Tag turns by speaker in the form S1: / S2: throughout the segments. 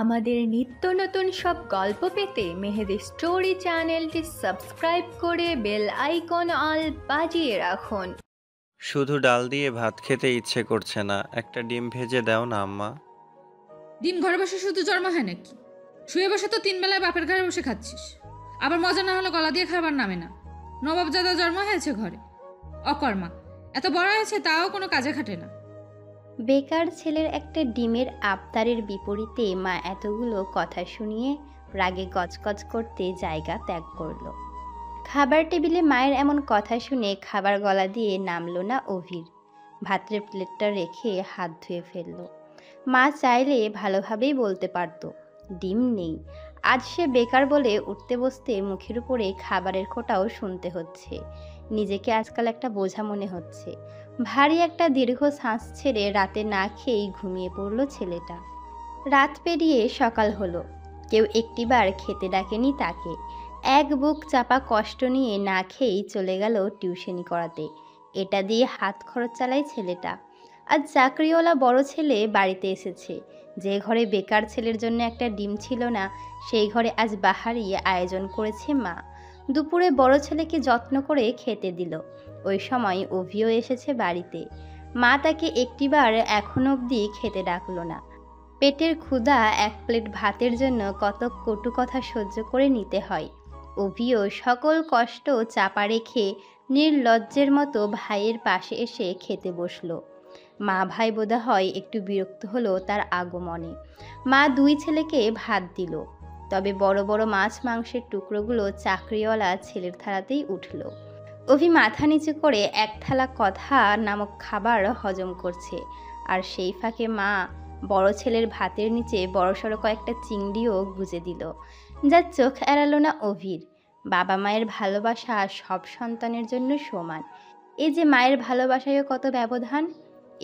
S1: আমাদের নিত্য নতুন সব গল্প পেতে মেহেদি স্টোরি চ্যানেলটি সাবস্ক্রাইব করে বেল আইকন অল বাজিয়ে রাখুন।
S2: শুধু ডাল দিয়ে ভাত খেতে ইচ্ছে করছে না, একটা ডিম ভেজে দাও না আম্মা।
S3: ডিম ঘরে বসে শুধু জন্ম হয় নাকি? শুয়ে বসে তো 3 বেলায় বাপের ঘরে বসে খাচ্ছিস। আবার মজা না হলে গলা দিয়ে খাবার নামে না। নবাবজাদা জন্ম হয়েছে ঘরে, অকর্মা, এত বড় হয়েছে তাও কোনো কাজে খাটে না।
S4: বেকার ছেলের একটা ডিমের আবদারের বিপরীতে মা এতগুলো কথা শুনিয়ে রাগে গজগজ করতে জায়গা ত্যাগ করল। খাবার টেবিলে মায়ের এমন কথা শুনে খাবার গলা দিয়ে নামলো না অভির। ভাতের প্লেটটা রেখে হাত ধুয়ে ফেলল। মা চাইলে ভালোভাবেই বলতে পারতো ডিম নেই। আজ সে বেকার বলে উঠতে বসতে মুখের উপরে খাবারের খোঁটাও শুনতে হচ্ছে। নিজেকে আজকাল একটা বোঝা মনে হচ্ছে। ভারী একটা দীর্ঘ শ্বাস ছেড়ে রাতে না খেয়েই ঘুমিয়ে পড়ল ছেলেটা। রাত পেরিয়ে সকাল হলো। কেউ একটিবার খেতে ডাকেনি তাকে। এক বুক চাপা কষ্ট নিয়ে না খেয়েই চলে গেল টিউশনি করাতে। এটা দিয়ে হাত খরচ চালায় ছেলেটা। আজ চাকরিওয়ালা বড় ছেলে বাড়িতে এসেছে। যে ঘরে বেকার ছেলের জন্য একটা ডিম ছিল না, সেই ঘরে আজ বাহারি আয়োজন করেছে মা। দুপুরে বড় ছেলেকে যত্ন করে খেতে দিল। ওই সময় অভিও এসেছে বাড়িতে। মা তাকে একটিবার এখনো অবধি খেতে ডাকলো না। পেটের ক্ষুধা এক প্লেট ভাতের জন্য কত কটু কথা সহ্য করে নিতে হয়। অভিও সকল কষ্ট চাপা রেখে নির্লজ্জের মতো ভাইয়ের পাশে এসে খেতে বসলো। মা ভাই বোধ হয় একটু বিরক্ত হলো তার আগমনে। মা দুই ছেলেকে ভাত দিল, তবে বড় বড় মাছ মাংসের টুকরোগুলো চাকরিওয়ালা ছেলের থালাতেই উঠল। অভি মাথা নিচু করে এক থালা কথা নামক খাবার হজম করছে, আর সেই ফাঁকে মা বড় ছেলের ভাতের নিচে বড়সড় কয়েকটা চিংড়িও গুজে দিল, যার চোখ এড়ালো না অভির। বাবা মায়ের ভালোবাসা সব সন্তানের জন্য সমান। এই যে মায়ের ভালোবাসায়ও কত ব্যবধান।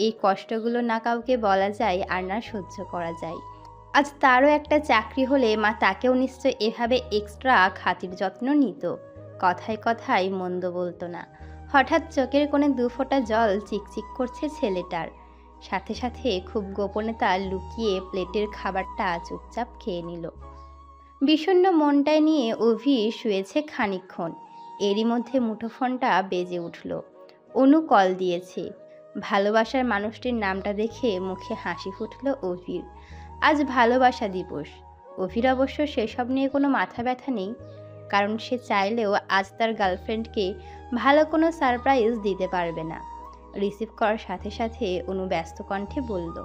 S4: এই কষ্টগুলো না কাউকে বলা যায় আর না সহ্য করা যায়। আজ তারও একটা চাকরি হলে মা তাকেও নিশ্চয় এভাবে এক্সট্রা খাতির যত্ন নিত। কথায় কথায় মন্দ বলতো না। হঠাৎ চোখের কোণে 2 ফোঁটা জল চিকচিক করছে ছেলেটার। সাথে সাথে খুব গোপনে তা লুকিয়ে প্লেটের খাবারটা চুপচাপ খেয়ে নিল। বিষণ্ণ মনটায় নিয়ে অভি শুয়েছে খানিকক্ষণ। এরই মধ্যে মুঠোফোনটা বেজে উঠল। অনু কল দিয়েছে। ভালোবাসার মানুষটির নামটা দেখে মুখে হাসি ফুটল অভির। আজ ভালোবাসা দিবস। অভির অবশ্য সেসব নিয়ে কোনো মাথা ব্যথা নেই, কারণ সে চাইলেও আজ তার গার্লফ্রেন্ডকে ভালো কোনো সারপ্রাইজ দিতে পারবে না। রিসিভ করার সাথে সাথে অনু ব্যস্ত কণ্ঠে বলল,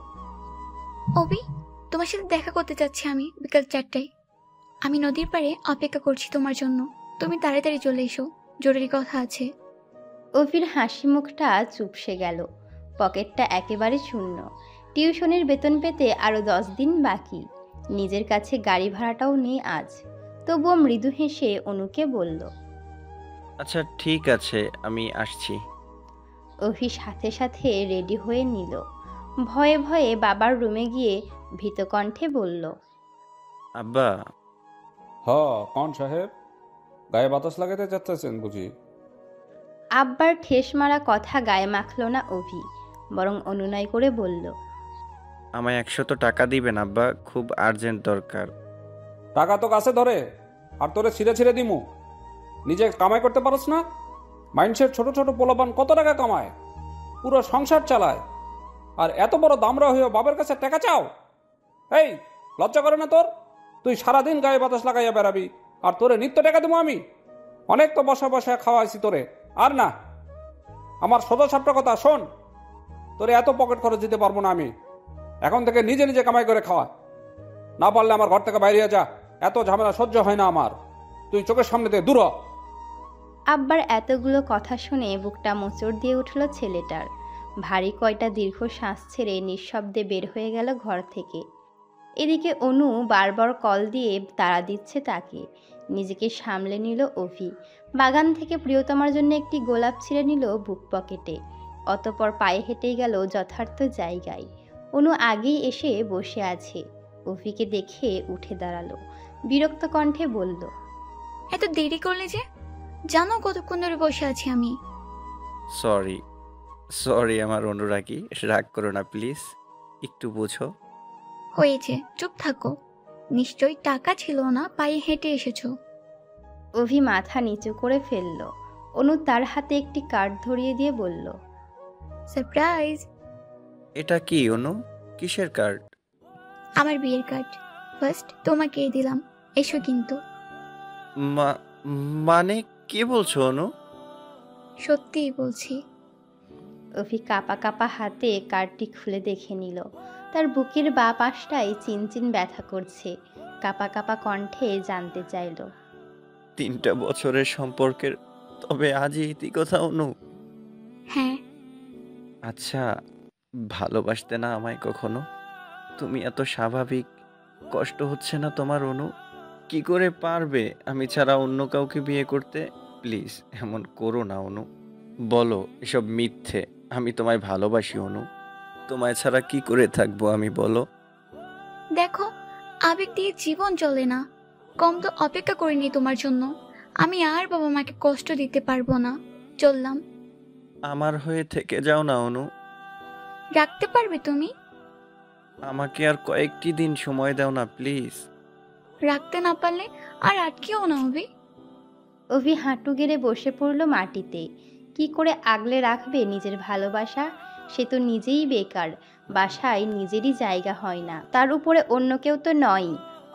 S5: অভি, তোমার সাথে দেখা করতে চাচ্ছি আমি বিকাল 4টায়। আমি নদীর পাড়ে অপেক্ষা করছি তোমার জন্য। তুমি তাড়াতাড়ি চলে এসো, জরুরি কথা আছে।
S4: অভির হাসি মুখটা চুপসে গেল। পকেটটা একেবারে শূন্য। টিউশনের বেতন পেতে আরও 10 দিন বাকি। নিজের কাছে গাড়ি ভাড়াটাও নেই আজ। তবুও মৃদু হেসে অনুকে বলল,
S2: আচ্ছা ঠিক আছে, আমি আসছি।
S4: অভি সাথে সাথে রেডি হয়ে নিল। ভয়ে ভয়ে বাবার রুমে গিয়ে ভীত কণ্ঠে বলল,
S2: আব্বা।
S6: কন সাহেব, গায়ে বাতাস লাগাতে চাচ্ছেন বুঝি?
S4: আব্বার ঠেস মারা কথা গায়ে মাখল না অভি, বরং অনুনয় করে বলল,
S2: আমায় 100 টাকা দিবেন আব্বা, খুব আর্জেন্ট দরকার।
S6: টাকা তো কাছে ধরে, আর তোরে ছিঁড়ে ছিঁড়ে দিমু। নিজে কামাই করতে পারস না? মাইন্ডসের ছোট ছোট পোলাপান কত টাকা কামায়, পুরো সংসার চালায়, আর এত বড় দামরা হয়েও বাবার কাছে টাকা চাও? এই, লজ্জা করে না তোর? তুই সারাদিন গায়ে বাতাস লাগাইয়া বেড়াবি, আর তোরে নিত্য টাকা দেবো আমি? অনেক তো বসা বসা খাওয়াইছি তোরে, আর না। আমার সোজা সাপটা কথা শোন, তোরে এত পকেট খরচ দিতে পারবো না আমি। এখন থেকে নিজে নিজে কামাই করে খাওয়া, না পারলে আমার ঘর থেকে বাইরে যা। এত ঝামেলা সহ্য হয় না আমার। তুই চোখের সামনে থেকে দূর হ।
S4: আব্বার এতগুলো কথা শুনে বুকটা মোচড় দিয়ে উঠল ছেলেটার। ভারী কয়টা দীর্ঘ শ্বাস ছেড়ে নিঃশব্দে বের হয়ে গেল ঘর থেকে। এদিকে অনু বারবার কল দিয়ে তাড়া দিচ্ছে তাকে। নিজেকে সামলে নিল অভি। বাগান থেকে প্রিয়তমার জন্য একটি গোলাপ ছিঁড়ে নিল বুক পকেটে। অতপর পায়ে হেঁটেই গেল যথার্থ জায়গায়। অনু আগেই এসে বসে আছে। অভিকে দেখে উঠে দাঁড়ালো। বিরক্ত কণ্ঠে বলল,
S5: এত দেরি করলে যে? জানো কতক্ষণ ধরে বসে আছি আমি।
S2: সরি সরি আমার অনুরাগী, রাগ করো না প্লিজ, একটু বুঝো।
S5: হয়েছে, চুপ থাকো। নিশ্চয়ই টাকা ছিল না, পায়ে হেঁটে এসেছো।
S4: অভি মাথা নিচু করে ফেলল। অনু তার হাতে একটি কার্ড ধরিয়ে দিয়ে বলল,
S5: সারপ্রাইজ।
S2: এটা কি অনু? কিসের কার্ড?
S5: আমার বিয়ের কার্ড। ফার্স্ট তোমাকেই দিলাম, এসো কিন্তু।
S2: মানে কি বলছো অনু?
S5: সত্যিই বলছি।
S4: অভি কাঁপা কাঁপা হাতে কার্ডটি খুলে দেখে নিল। তার বুকের বাঁ পাশটায় চিনচিন ব্যথা করছে। কাঁপা কাঁপা কণ্ঠে জানতে চাইল,
S2: 3টা বছরের সম্পর্কের তবে আজই ইতি কথা অনু?
S5: হ্যাঁ।
S2: আচ্ছা, ভালোবাসতে না আমায় কখনো? তুমি এত স্বাভাবিক, কষ্ট হচ্ছে না তোমার অনু? কি করে পারবে আমি ছাড়া অন্য কাউকে বিয়ে করতে? প্লিজ এমন করো না অনু। বলো এসব মিথ্যে। আমি তোমায় ভালোবাসি অনু। তোমায় ছাড়া কি করে থাকবো আমি, বলো?
S5: দেখো, আবেগ দিয়ে জীবন চলে না। কম তো অপেক্ষা করিনি তোমার জন্য। আমি আর বাবা মাকে কষ্ট দিতে পারবো না। চললাম।
S2: আমার হয়ে থেকে যাও না অনু।
S5: রাখতে পারবে তুমি?
S2: আমাকে আর কয়েকটি দিন সময় দাও না প্লিজ।
S5: রাখতে না পারলে আর আটকেও না হবে।
S4: অভি হাঁটু গেড়ে বসে পড়ল মাটিতে। কি করে আগলে রাখবে নিজের ভালোবাসা? সে তো নিজেই বেকার, বাসায় নিজেরই জায়গা হয় না, তার উপরে অন্য কেউ তো নয়।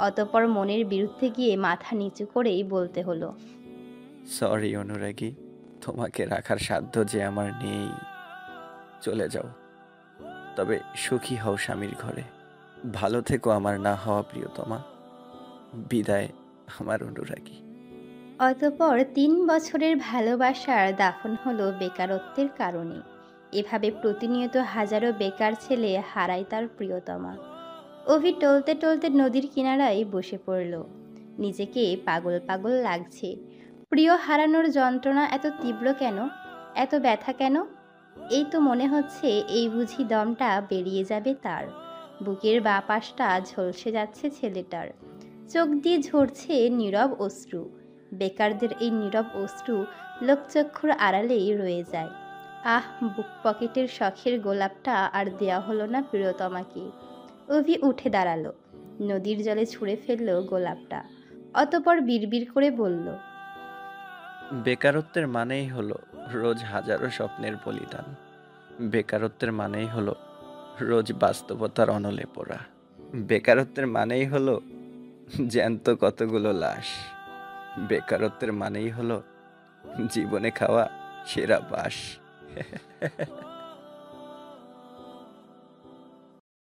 S4: অতঃপর মনের বিরুদ্ধে গিয়ে মাথা নিচু করেই বলতে হলো,
S2: সরি অনুরাগী, তোমাকে রাখার সাধ্য যে আমার নেই। চলে যাও, তবে সুখী হও স্বামীর ঘরে। ভালো থেকো আমার না হওয়া প্রিয়তমা। বিদায় আমার অনুরাগী।
S4: অতঃপর 3 বছরের ভালোবাসার দাফন হলো বেকারত্বের কারণে। এভাবে প্রতিনিয়ত হাজারো বেকার ছেলে হারায় তার প্রিয়তমা। অভি টলতে টলতে নদীর কিনারায় বসে পড়ল। নিজেকে পাগল পাগল লাগছে। প্রিয় হারানোর যন্ত্রণা এত তীব্র কেন? এত ব্যথা কেন? এই তো মনে হচ্ছে এই বুঝি দমটা বেরিয়ে যাবে তার। বুকের বাঁ পাশটা ঝলসে যাচ্ছে ছেলেটার। চোখ দিয়ে ঝরছে নীরব অশ্রু। বেকারদের এই নীরব অশ্রু লোকচক্ষুর আড়ালেই রয়ে যায়। আহ, বুক পকেটের শখের গোলাপটা আর দেয়া হলো না প্রিয়তমাকে। অভি উঠে দাঁড়ালো, নদীর জলে ছুঁড়ে ফেললো গোলাপটা। অতঃপর বিড়বিড় করে বলল,
S2: বেকারত্বের মানেই হলো রোজ হাজারো স্বপ্নের বলিদান। বেকারত্বের মানেই হলো রোজ বাস্তবতার অনলে পড়া। বেকারত্বের মানেই হলো জ্যান্ত কতগুলো লাশ। বেকারত্বের মানেই হলো জীবনে খাওয়া সেরা বাস।